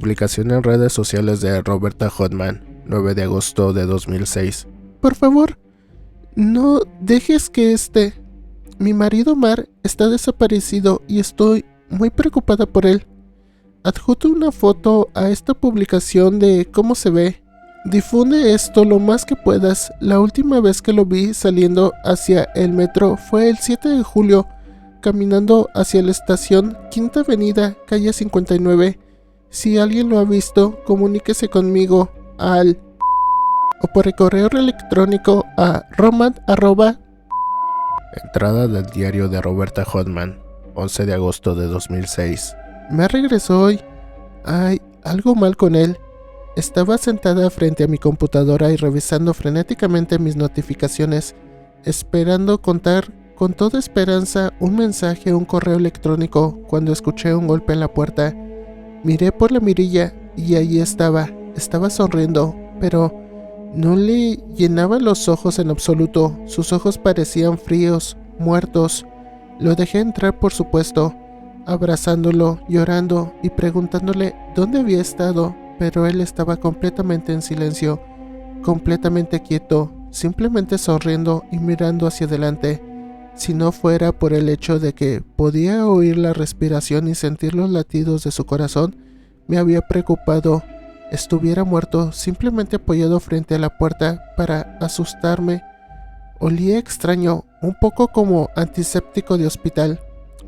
Publicación en redes sociales de Roberta Hodgman, 9 de agosto de 2006. Por favor, no dejes que mi marido Mar está desaparecido y estoy muy preocupada por él. Adjunto una foto a esta publicación de cómo se ve. Difunde esto lo más que puedas. La última vez que lo vi saliendo hacia el metro fue el 7 de julio, caminando hacia la estación Quinta Avenida, calle 59. Si alguien lo ha visto, comuníquese conmigo o por el correo electrónico a roman@. Entrada del diario de Roberta Hodgman, 11 de agosto de 2006. Me regresó hoy. Hay algo mal con él. Estaba sentada frente a mi computadora y revisando frenéticamente mis notificaciones, esperando contar con toda esperanza un mensaje o un correo electrónico cuando escuché un golpe en la puerta. Miré por la mirilla y allí estaba sonriendo, pero no le llenaba los ojos en absoluto. Sus ojos parecían fríos, muertos. Lo dejé entrar, por supuesto, abrazándolo, llorando y preguntándole dónde había estado, pero él estaba completamente en silencio, completamente quieto, simplemente sonriendo y mirando hacia adelante. Si no fuera por el hecho de que podía oír la respiración y sentir los latidos de su corazón, me había preocupado. Estuviera muerto, simplemente apoyado frente a la puerta para asustarme. Olía extraño, un poco como antiséptico de hospital.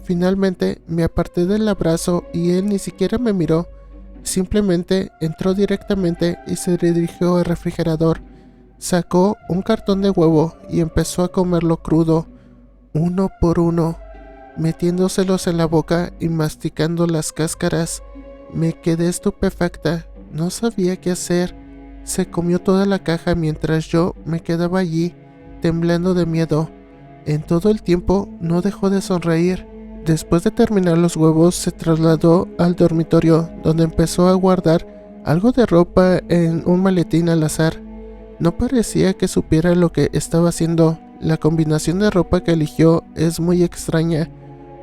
Finalmente me aparté del abrazo y él ni siquiera me miró. Simplemente entró directamente y se dirigió al refrigerador. Sacó un cartón de huevo y empezó a comerlo crudo, uno por uno, metiéndoselos en la boca y masticando las cáscaras. Me quedé estupefacta, no sabía qué hacer. Se comió toda la caja mientras yo me quedaba allí, temblando de miedo. En todo el tiempo no dejó de sonreír. Después de terminar los huevos, se trasladó al dormitorio, donde empezó a guardar algo de ropa en un maletín al azar. No parecía que supiera lo que estaba haciendo. La combinación de ropa que eligió es muy extraña,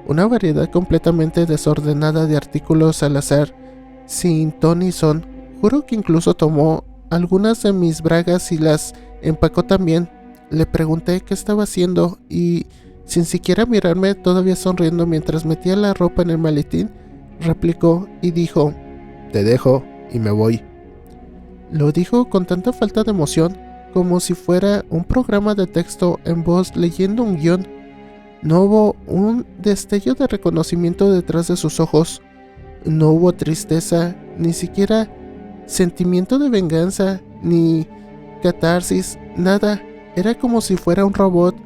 una variedad completamente desordenada de artículos al azar, sin ton ni son. Juro que incluso tomó algunas de mis bragas y las empacó también. Le pregunté qué estaba haciendo y, sin siquiera mirarme, todavía sonriendo mientras metía la ropa en el maletín, replicó y dijo: "Te dejo y me voy". Lo dijo con tanta falta de emoción, como si fuera un programa de texto en voz leyendo un guión. No hubo un destello de reconocimiento detrás de sus ojos. No hubo tristeza, ni siquiera sentimiento de venganza, ni catarsis, nada. Era como si fuera un robot.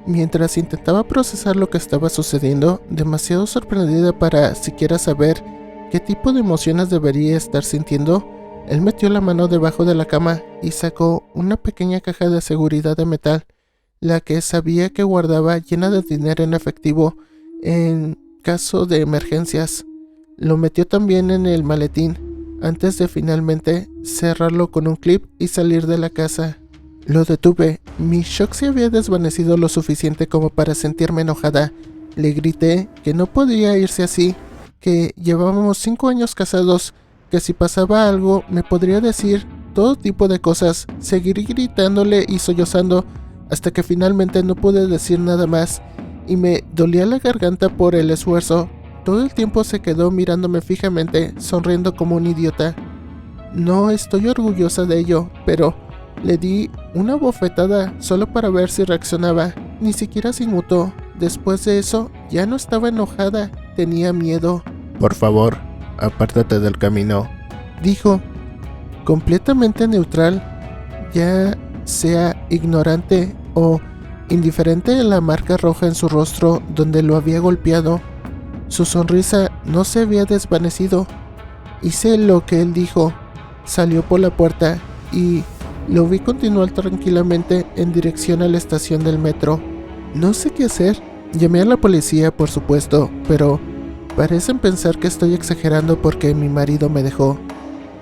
Mientras intentaba procesar lo que estaba sucediendo, demasiado sorprendida para siquiera saber qué tipo de emociones debería estar sintiendo, él metió la mano debajo de la cama y sacó una pequeña caja de seguridad de metal, la que sabía que guardaba llena de dinero en efectivo en caso de emergencias. Lo metió también en el maletín, antes de finalmente cerrarlo con un clip y salir de la casa. Lo detuve. Mi shock se había desvanecido lo suficiente como para sentirme enojada. Le grité que no podía irse así, que llevábamos 5 años casados, que si pasaba algo me podría decir todo tipo de cosas. Seguí gritándole y sollozando hasta que finalmente no pude decir nada más y me dolía la garganta por el esfuerzo. Todo el tiempo se quedó mirándome fijamente, sonriendo como un idiota. No estoy orgullosa de ello, pero le di una bofetada solo para ver si reaccionaba. Ni siquiera se inmutó. Después de eso, ya no estaba enojada, tenía miedo. "Por favor, apártate del camino", dijo, completamente neutral, ya sea ignorante o indiferente de la marca roja en su rostro donde lo había golpeado. Su sonrisa no se había desvanecido. Hice lo que él dijo. Salió por la puerta y lo vi continuar tranquilamente en dirección a la estación del metro. No sé qué hacer. Llamé a la policía, por supuesto, pero parecen pensar que estoy exagerando porque mi marido me dejó.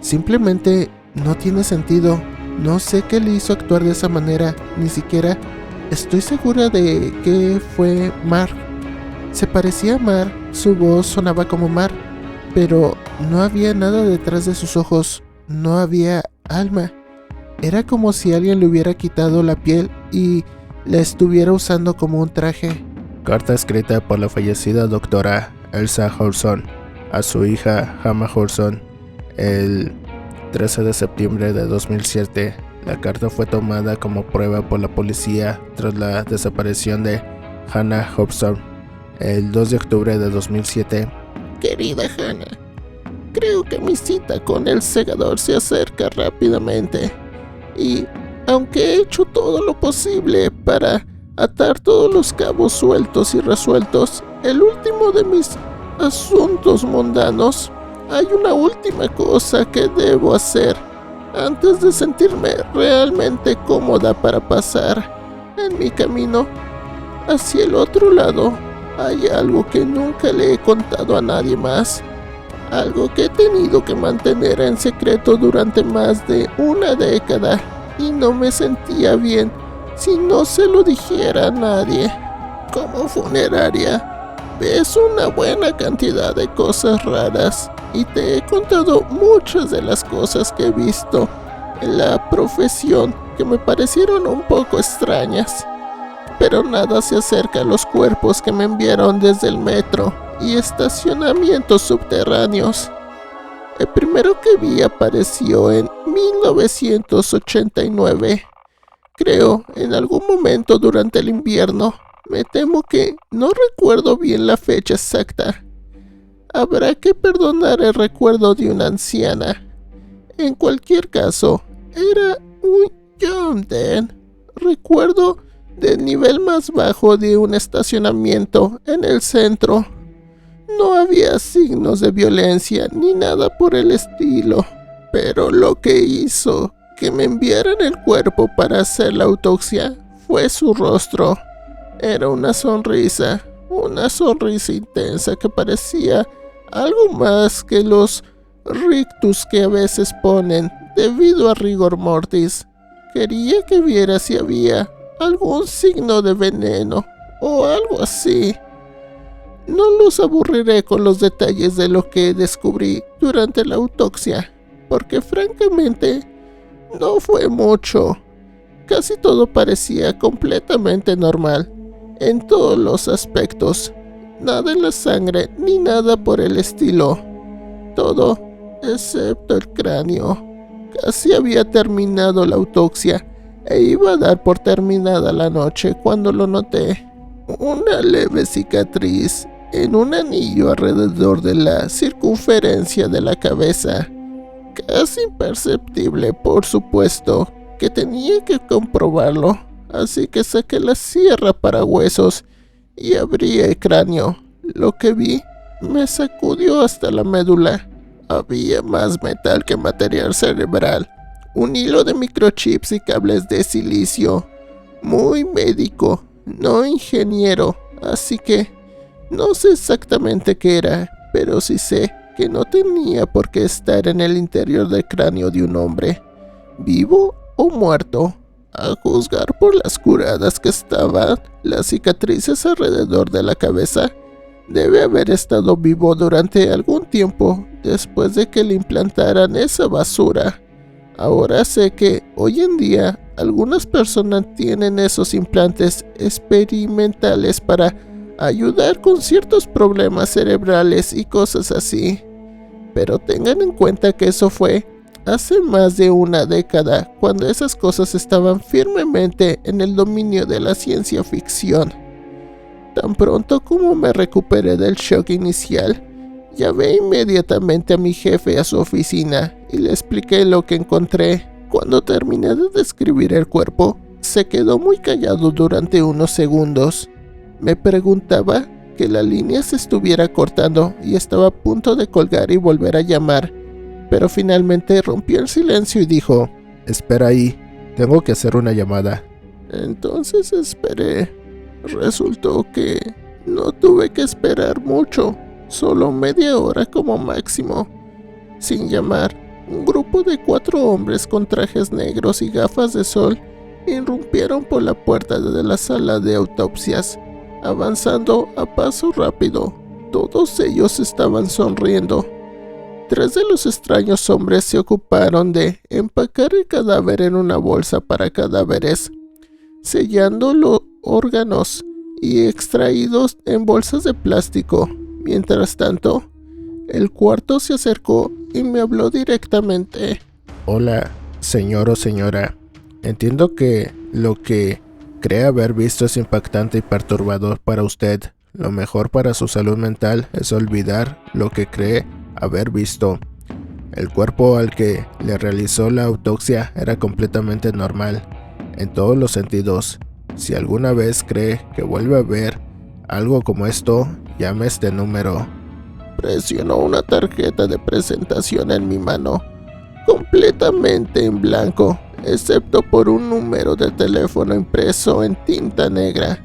Simplemente no tiene sentido. No sé qué le hizo actuar de esa manera. Ni siquiera estoy segura de que fue Mar. Se parecía a Mar, su voz sonaba como Mar, pero no había nada detrás de sus ojos, no había alma. Era como si alguien le hubiera quitado la piel y la estuviera usando como un traje. Carta escrita por la fallecida doctora Elsa Hudson a su hija Hannah Hudson el 13 de septiembre de 2007. La carta fue tomada como prueba por la policía tras la desaparición de Hannah Hudson el 2 de octubre de 2007. Querida Hannah, creo que mi cita con el segador se acerca rápidamente y, aunque he hecho todo lo posible para atar todos los cabos sueltos y resueltos, el último de mis asuntos mundanos, hay una última cosa que debo hacer antes de sentirme realmente cómoda para pasar en mi camino hacia el otro lado. Hay algo que nunca le he contado a nadie más, algo que he tenido que mantener en secreto durante más de una década, y no me sentía bien si no se lo dijera a nadie. Como funeraria, ves una buena cantidad de cosas raras, y te he contado muchas de las cosas que he visto en la profesión que me parecieron un poco extrañas, pero nada se acerca a los cuerpos que me enviaron desde el metro y estacionamientos subterráneos. El primero que vi apareció en 1989, creo en algún momento durante el invierno. Me temo que no recuerdo bien la fecha exacta. Habrá que perdonar el recuerdo de una anciana. En cualquier caso, era un John Den. Recuerdo del nivel más bajo de un estacionamiento en el centro. No había signos de violencia ni nada por el estilo, pero lo que hizo que me enviaran el cuerpo para hacer la autopsia fue su rostro. Era una sonrisa intensa que parecía algo más que los rictus que a veces ponen debido a rigor mortis. Quería que viera si había algún signo de veneno o algo así. No los aburriré con los detalles de lo que descubrí durante la autopsia, porque francamente no fue mucho. Casi todo parecía completamente normal, en todos los aspectos. Nada en la sangre ni nada por el estilo. Todo excepto el cráneo. Casi había terminado la autopsia e iba a dar por terminada la noche cuando lo noté. Una leve cicatriz en un anillo alrededor de la circunferencia de la cabeza. Casi imperceptible, por supuesto, que tenía que comprobarlo, así que saqué la sierra para huesos y abrí el cráneo. Lo que vi me sacudió hasta la médula. Había más metal que material cerebral, un hilo de microchips y cables de silicio. Muy médico, no ingeniero, así que no sé exactamente qué era, pero sí sé que no tenía por qué estar en el interior del cráneo de un hombre, vivo o muerto. A juzgar por las curadas que estaban las cicatrices alrededor de la cabeza, debe haber estado vivo durante algún tiempo después de que le implantaran esa basura. Ahora sé que hoy en día algunas personas tienen esos implantes experimentales para ayudar con ciertos problemas cerebrales y cosas así. Pero tengan en cuenta que eso fue hace más de una década, cuando esas cosas estaban firmemente en el dominio de la ciencia ficción. Tan pronto como me recuperé del shock inicial, llamé inmediatamente a mi jefe a su oficina y le expliqué lo que encontré. Cuando terminé de describir el cuerpo, se quedó muy callado durante unos segundos. Me preguntaba que la línea se estuviera cortando y estaba a punto de colgar y volver a llamar, pero finalmente rompió el silencio y dijo: «Espera ahí, tengo que hacer una llamada». Entonces esperé. Resultó que no tuve que esperar mucho, solo media hora como máximo. Sin llamar, un grupo de 4 hombres con trajes negros y gafas de sol irrumpieron por la puerta de la sala de autopsias, avanzando a paso rápido. Todos ellos estaban sonriendo, 3 de los extraños hombres se ocuparon de empacar el cadáver en una bolsa para cadáveres, sellando los órganos y extraídos en bolsas de plástico. Mientras tanto, el cuarto se acercó y me habló directamente. Hola, señor o señora. Entiendo que lo que cree haber visto es impactante y perturbador para usted. Lo mejor para su salud mental es olvidar lo que cree haber visto. El cuerpo al que le realizó la autopsia era completamente normal, en todos los sentidos. Si alguna vez cree que vuelve a ver algo como esto, llame a este número. Presionó una tarjeta de presentación en mi mano, completamente en blanco, excepto por un número de teléfono impreso en tinta negra.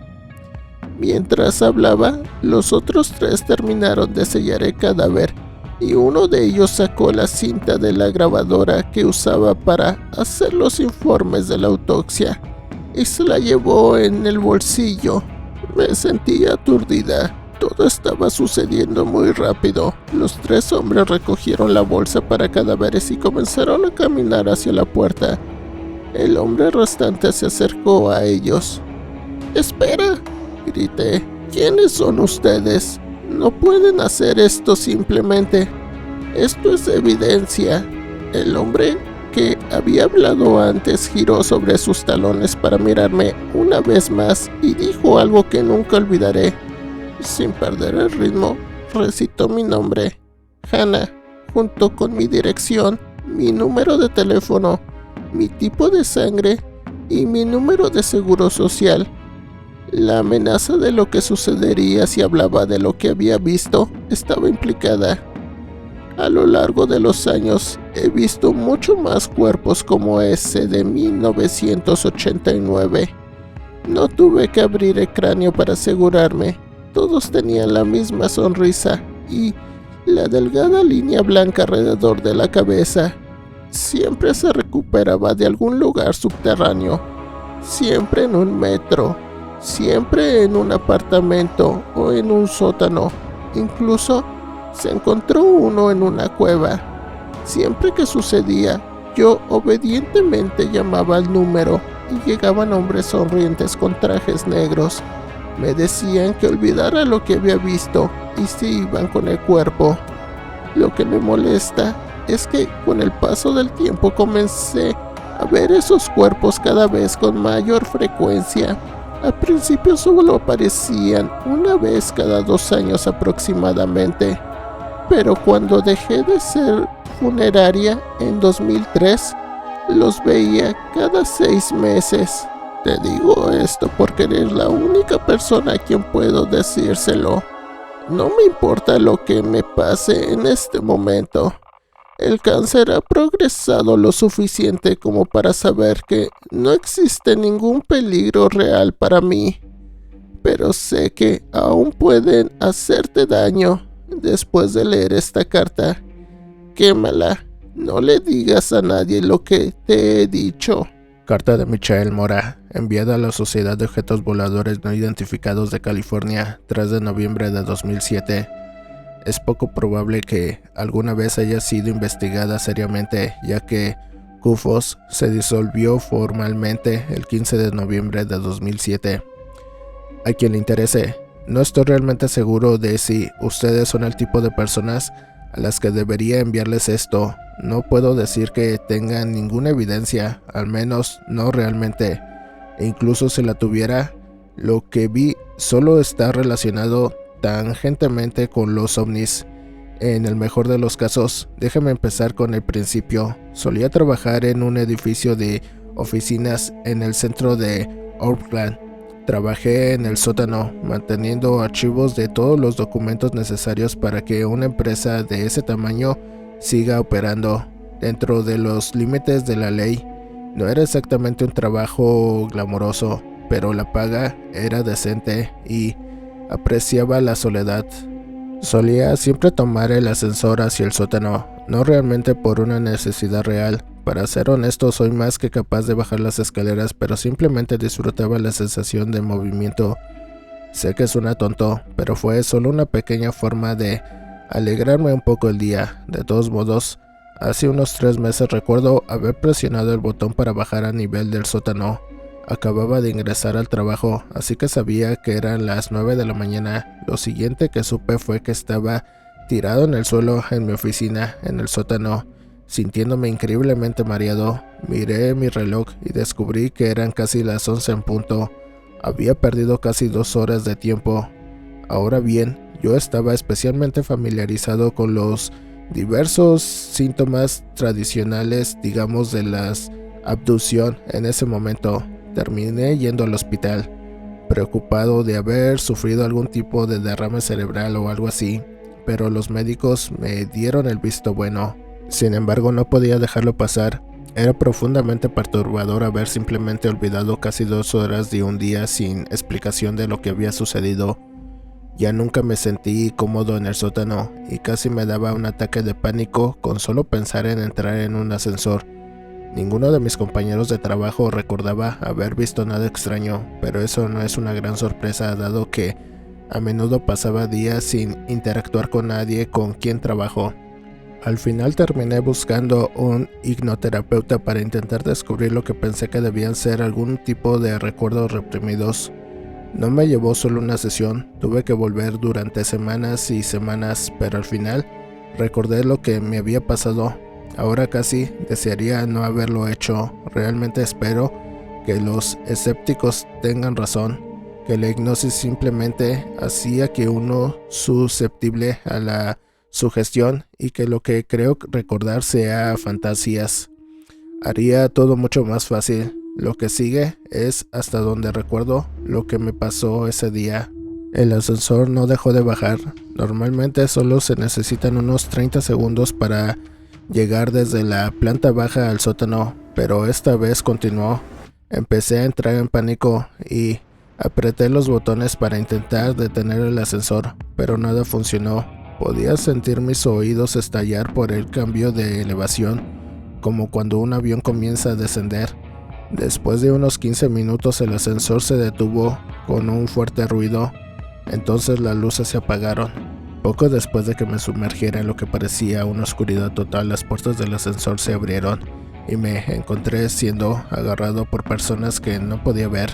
Mientras hablaba, los otros 3 terminaron de sellar el cadáver y uno de ellos sacó la cinta de la grabadora que usaba para hacer los informes de la autopsia y se la llevó en el bolsillo. Me sentía aturdida. Todo estaba sucediendo muy rápido. Los 3 hombres recogieron la bolsa para cadáveres y comenzaron a caminar hacia la puerta. El hombre restante se acercó a ellos. «¡Espera!», grité. «¿Quiénes son ustedes? No pueden hacer esto simplemente. Esto es evidencia». El hombre que había hablado antes giró sobre sus talones para mirarme una vez más y dijo algo que nunca olvidaré. Sin perder el ritmo, recitó mi nombre, Hannah, junto con mi dirección, mi número de teléfono, mi tipo de sangre y mi número de seguro social. La amenaza de lo que sucedería si hablaba de lo que había visto estaba implicada. A lo largo de los años he visto mucho más cuerpos como ese de 1989. No tuve que abrir el cráneo para asegurarme. Todos tenían la misma sonrisa y la delgada línea blanca alrededor de la cabeza. Siempre se recuperaba de algún lugar subterráneo, siempre en un metro, siempre en un apartamento o en un sótano. Incluso se encontró uno en una cueva. Siempre que sucedía, yo obedientemente llamaba al número y llegaban hombres sonrientes con trajes negros. Me decían que olvidara lo que había visto y se iban con el cuerpo. Lo que me molesta es que con el paso del tiempo comencé a ver esos cuerpos cada vez con mayor frecuencia. Al principio solo aparecían una vez cada 2 años aproximadamente, pero cuando dejé de ser funeraria en 2003, los veía cada 6 meses. Te digo esto porque eres la única persona a quien puedo decírselo. No me importa lo que me pase en este momento. El cáncer ha progresado lo suficiente como para saber que no existe ningún peligro real para mí. Pero sé que aún pueden hacerte daño. Después de leer esta carta, quémala. No le digas a nadie lo que te he dicho. Carta de Michael Mora, enviada a la Sociedad de Objetos Voladores No Identificados de California, 3 de noviembre de 2007. Es poco probable que alguna vez haya sido investigada seriamente, ya que CUFOS se disolvió formalmente el 15 de noviembre de 2007. A quien le interese, no estoy realmente seguro de si ustedes son el tipo de personas a las que debería enviarles esto. No puedo decir que tengan ninguna evidencia, al menos no realmente. E incluso si la tuviera, lo que vi solo está relacionado tangentemente con los ovnis. En el mejor de los casos, déjame empezar con el principio. Solía trabajar en un edificio de oficinas en el centro de Oakland. Trabajé en el sótano, manteniendo archivos de todos los documentos necesarios para que una empresa de ese tamaño siga operando dentro de los límites de la ley. No era exactamente un trabajo glamoroso, pero la paga era decente y apreciaba la soledad. Solía siempre tomar el ascensor hacia el sótano, no realmente por una necesidad real. Para ser honesto, soy más que capaz de bajar las escaleras, pero simplemente disfrutaba la sensación de movimiento. Sé que suena tonto, pero fue solo una pequeña forma de alegrarme un poco el día. De todos modos, hace unos 3 meses recuerdo haber presionado el botón para bajar a nivel del sótano. Acababa de ingresar al trabajo, así que sabía que eran las 9 de la mañana. Lo siguiente que supe fue que estaba tirado en el suelo en mi oficina, en el sótano, sintiéndome increíblemente mareado. Miré mi reloj y descubrí que eran casi las 11 en punto. Había perdido casi 2 horas de tiempo. Ahora bien, yo estaba especialmente familiarizado con los diversos síntomas tradicionales, digamos, de la abducción en ese momento. Terminé yendo al hospital, preocupado de haber sufrido algún tipo de derrame cerebral o algo así, pero los médicos me dieron el visto bueno. Sin embargo, no podía dejarlo pasar. Era profundamente perturbador haber simplemente olvidado casi 2 horas de un día sin explicación de lo que había sucedido. Ya nunca me sentí cómodo en el sótano y casi me daba un ataque de pánico con solo pensar en entrar en un ascensor. Ninguno de mis compañeros de trabajo recordaba haber visto nada extraño, pero eso no es una gran sorpresa dado que a menudo pasaba días sin interactuar con nadie con quien trabajo. Al final terminé buscando un hipnoterapeuta para intentar descubrir lo que pensé que debían ser algún tipo de recuerdos reprimidos. No me llevó solo una sesión, tuve que volver durante semanas y semanas, pero al final recordé lo que me había pasado. Ahora casi desearía no haberlo hecho. Realmente espero que los escépticos tengan razón, que la hipnosis simplemente hacía que uno susceptible a la sugestión y que lo que creo recordar sea fantasías. Haría todo mucho más fácil. Lo que sigue es hasta donde recuerdo lo que me pasó ese día. El ascensor no dejó de bajar. Normalmente solo se necesitan unos 30 segundos para llegar desde la planta baja al sótano, pero esta vez continuó. Empecé a entrar en pánico y apreté los botones para intentar detener el ascensor, pero nada funcionó. Podía sentir mis oídos estallar por el cambio de elevación, como cuando un avión comienza a descender. Después de unos 15 minutos el ascensor se detuvo con un fuerte ruido, entonces las luces se apagaron. Poco después de que me sumergiera en lo que parecía una oscuridad total, las puertas del ascensor se abrieron y me encontré siendo agarrado por personas que no podía ver.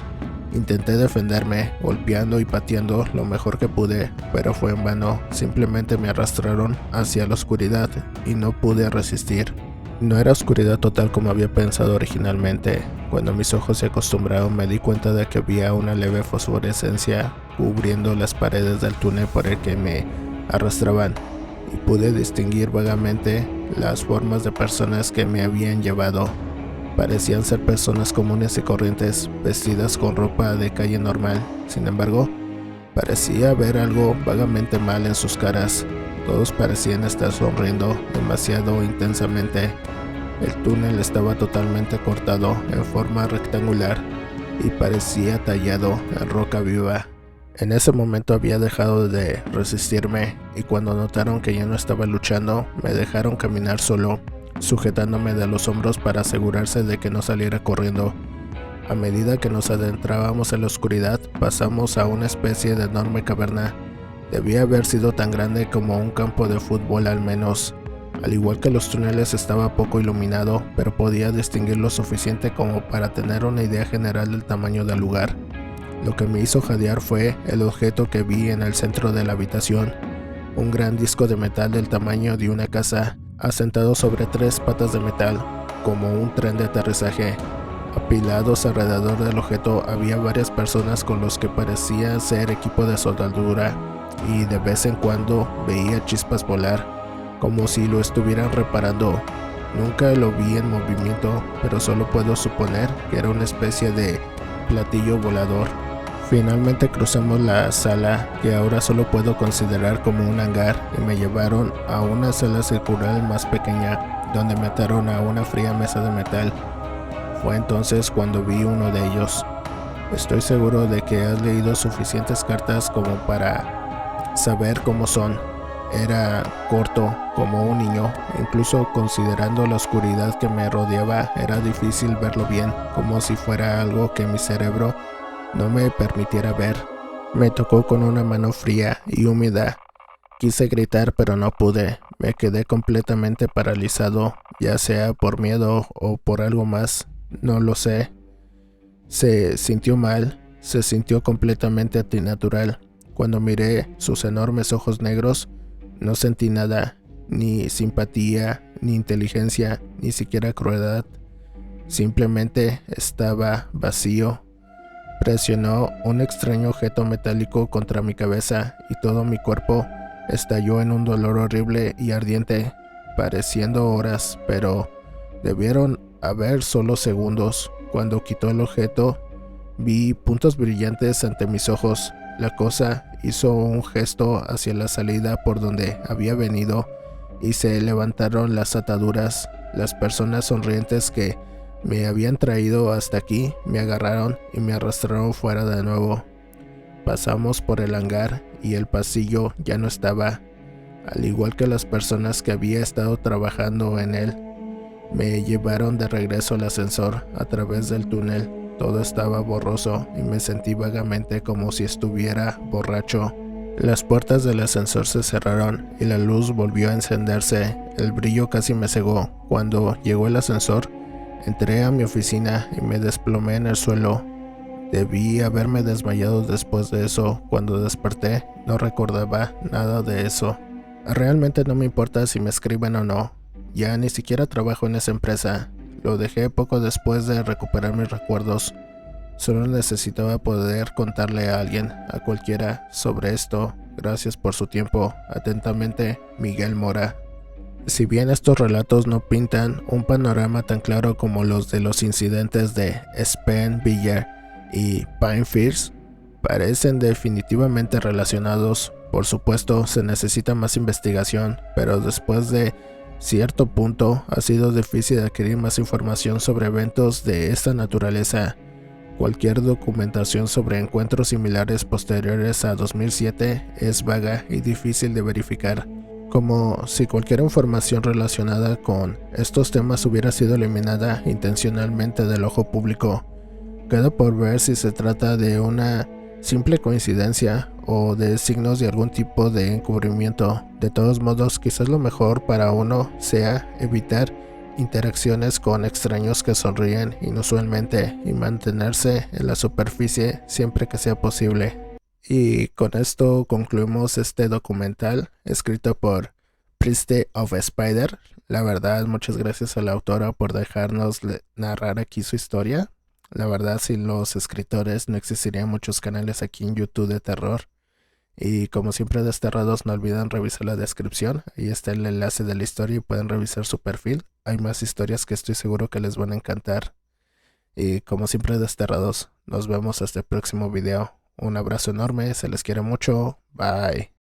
Intenté defenderme, golpeando y pateando lo mejor que pude, pero fue en vano. Simplemente me arrastraron hacia la oscuridad y no pude resistir. No era oscuridad total como había pensado originalmente. Cuando mis ojos se acostumbraron me di cuenta de que había una leve fosforescencia cubriendo las paredes del túnel por el que me arrastraban, y pude distinguir vagamente las formas de personas que me habían llevado. Parecían ser personas comunes y corrientes, vestidas con ropa de calle normal. Sin embargo, parecía haber algo vagamente mal en sus caras. Todos parecían estar sonriendo demasiado intensamente. El túnel estaba totalmente cortado en forma rectangular y parecía tallado en roca viva. En ese momento había dejado de resistirme y cuando notaron que ya no estaba luchando, me dejaron caminar solo, sujetándome de los hombros para asegurarse de que no saliera corriendo. A medida que nos adentrábamos en la oscuridad, pasamos a una especie de enorme caverna. Debía haber sido tan grande como un campo de fútbol al menos. Al igual que los túneles estaba poco iluminado, pero podía distinguir lo suficiente como para tener una idea general del tamaño del lugar. Lo que me hizo jadear fue el objeto que vi en el centro de la habitación, un gran disco de metal del tamaño de una casa, asentado sobre 3 patas de metal, como un tren de aterrizaje. Apilados alrededor del objeto había varias personas con los que parecía ser equipo de soldadura, y de vez en cuando veía chispas volar, como si lo estuvieran reparando. Nunca lo vi en movimiento, pero solo puedo suponer que era una especie de platillo volador. Finalmente cruzamos la sala, que ahora solo puedo considerar como un hangar, y me llevaron a una sala circular más pequeña, donde me ataron a una fría mesa de metal. Fue entonces cuando vi uno de ellos. Estoy seguro de que has leído suficientes cartas como para saber cómo son. Era corto, como un niño. Incluso considerando la oscuridad que me rodeaba, era difícil verlo bien, como si fuera algo que mi cerebro no me permitiera ver. Me tocó con una mano fría y húmeda Quise gritar pero no pude, me quedé completamente paralizado, ya sea por miedo o por algo más, no lo sé. Se sintió mal, se sintió completamente antinatural. Cuando miré sus enormes ojos negros, no sentí nada, ni simpatía, ni inteligencia, ni siquiera crueldad. Simplemente estaba vacío. Presionó un extraño objeto metálico contra mi cabeza y todo mi cuerpo estalló en un dolor horrible y ardiente, pareciendo horas, pero debieron haber solo segundos. Cuando quitó el objeto, vi puntos brillantes ante mis ojos. La cosa hizo un gesto hacia la salida por donde había venido y se levantaron las ataduras. Las personas sonrientes que me habían traído hasta aquí me agarraron y me arrastraron fuera de nuevo. Pasamos por el hangar y el pasillo ya no estaba, al igual que las personas que había estado trabajando en él. Me llevaron de regreso al ascensor a través del túnel. Todo estaba borroso y me sentí vagamente como si estuviera borracho. Las puertas del ascensor se cerraron y la luz volvió a encenderse. El brillo casi me cegó. Cuando llegó el ascensor, entré a mi oficina y me desplomé en el suelo. Debí haberme desmayado después de eso. Cuando desperté, no recordaba nada de eso. Realmente no me importa si me escriben o no. Ya ni siquiera trabajo en esa empresa. Lo dejé poco después de recuperar mis recuerdos. Solo necesitaba poder contarle a alguien, a cualquiera, sobre esto. Gracias por su tiempo. Atentamente, Miguel Mora. Si bien estos relatos no pintan un panorama tan claro como los de los incidentes de Spen Villar y Pine First, parecen definitivamente relacionados. Por supuesto, se necesita más investigación, pero después de cierto punto ha sido difícil adquirir más información sobre eventos de esta naturaleza. Cualquier documentación sobre encuentros similares posteriores a 2007 es vaga y difícil de verificar, como si cualquier información relacionada con estos temas hubiera sido eliminada intencionalmente del ojo público. Queda por ver si se trata de una simple coincidencia o de signos de algún tipo de encubrimiento. De todos modos, quizás lo mejor para uno sea evitar interacciones con extraños que sonríen inusualmente y mantenerse en la superficie siempre que sea posible. Y con esto concluimos este documental escrito por Priste of Spider. La verdad, muchas gracias a la autora por dejarnos narrar aquí su historia. La verdad, sin los escritores no existirían muchos canales aquí en YouTube de terror. Y como siempre, desterrados, no olviden revisar la descripción. Ahí está el enlace de la historia y pueden revisar su perfil. Hay más historias que estoy seguro que les van a encantar. Y como siempre, desterrados, nos vemos hasta el próximo video. Un abrazo enorme, se les quiere mucho. Bye.